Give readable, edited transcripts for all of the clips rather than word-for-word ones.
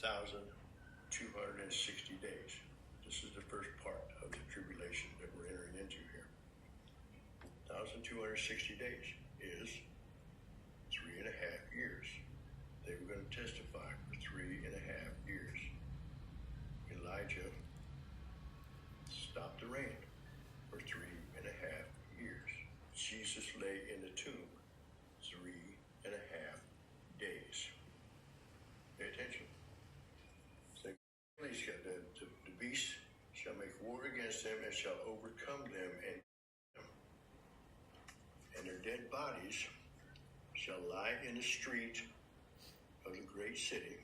1,260 days. This is the first part of the tribulation that we're entering into here. 1,260 days is 3.5 years. They were going to testify for 3.5 years. Elijah stopped the rain for 3.5 years. Jesus lay in the tomb 3.5 days. Pay attention. The beast shall make war against them and shall overcome them, and their dead bodies shall lie in the street of the great city,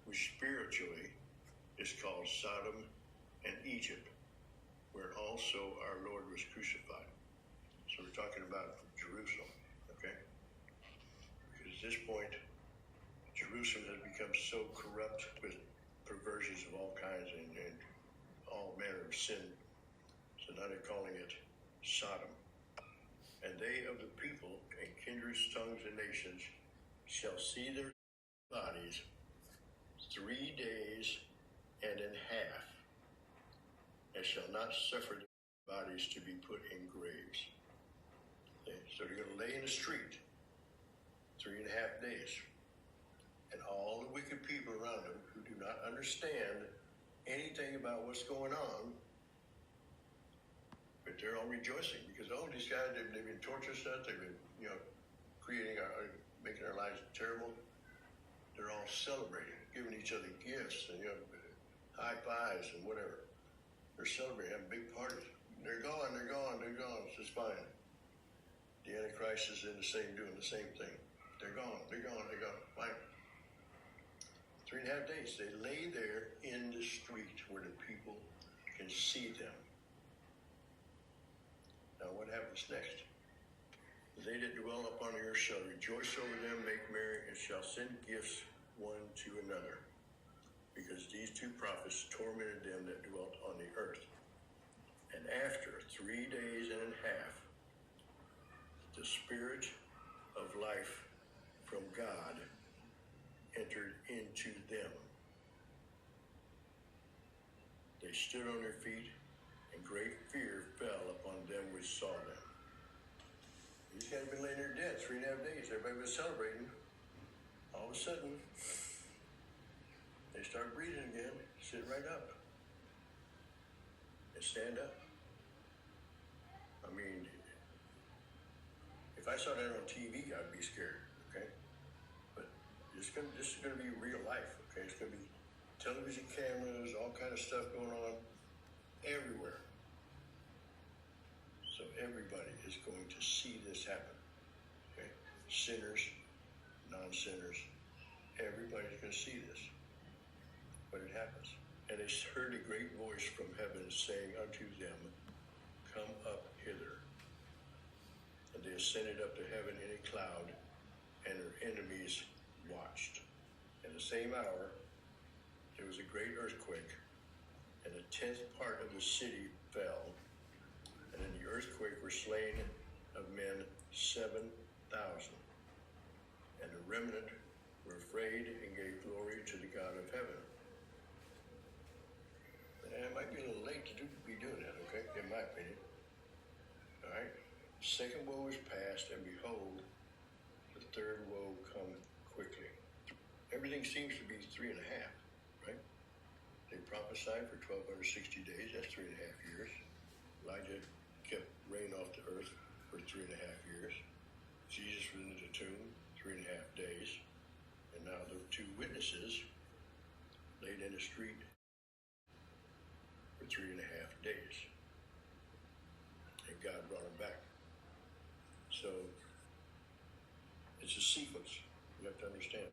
which spiritually is called Sodom and Egypt, where also our Lord was crucified. So we're talking about Jerusalem, okay? Because at this point, Jerusalem has become so corrupt with perversions of all kinds and all manner of sin. So now they're calling it Sodom. And they of the people and kindreds, tongues, and nations shall see their bodies 3 days and a half, and shall not suffer their bodies to be put in graves. Okay? So they're going to lay in the street 3.5 days. And all the wicked people around them who do not understand anything about what's going on, but they're all rejoicing because, oh, these guys, they've been torturing us, they've been, making our lives terrible. They're all celebrating, giving each other gifts and, high fives and whatever. They're celebrating, having big parties. They're gone. It's just fine. The Antichrist is doing the same thing. They're gone. Fine. 3.5 days. They lay there in the street where the people can see them. Now, what happens next? They that dwell upon the earth shall rejoice over them, make merry, and shall send gifts one to another, because these two prophets tormented them that dwelt on the earth. And after 3 days and a half, the Spirit of life from God entered into them. They stood on their feet, and great fear fell upon them which saw them. These guys have been laying there dead 3.5 days. Everybody was celebrating. All of a sudden, they start breathing again, sit right up, and stand up. I mean, if I saw that on TV, I'd be scared, okay? But this is going to be real life, okay? It's going to be television cameras, all kind of stuff going on everywhere. So everybody is going to see this happen, okay? Sinners, non-sinners, everybody's going to see this. But it happens. And they heard a great voice from heaven saying unto them, come up hither. And they ascended up to heaven in a cloud, and their enemies watched. In the same hour, there was a great earthquake, and 1/10 part of the city fell. And in the earthquake were slain of men 7,000. And the remnant were afraid and gave glory to the God of heaven. And it might be a little late to be doing that, okay, in my opinion. All right? Second woe is past, and behold, the third woe come quickly. Everything seems to be 3.5, right? They prophesied for 1,260 days. That's 3.5 years. Elijah kept rain off the earth for 3.5 years. Jesus was in the tomb 3.5 days. And now the two witnesses laid in the street for 3.5 days. And God brought them back. So it's a sequence. You have to understand.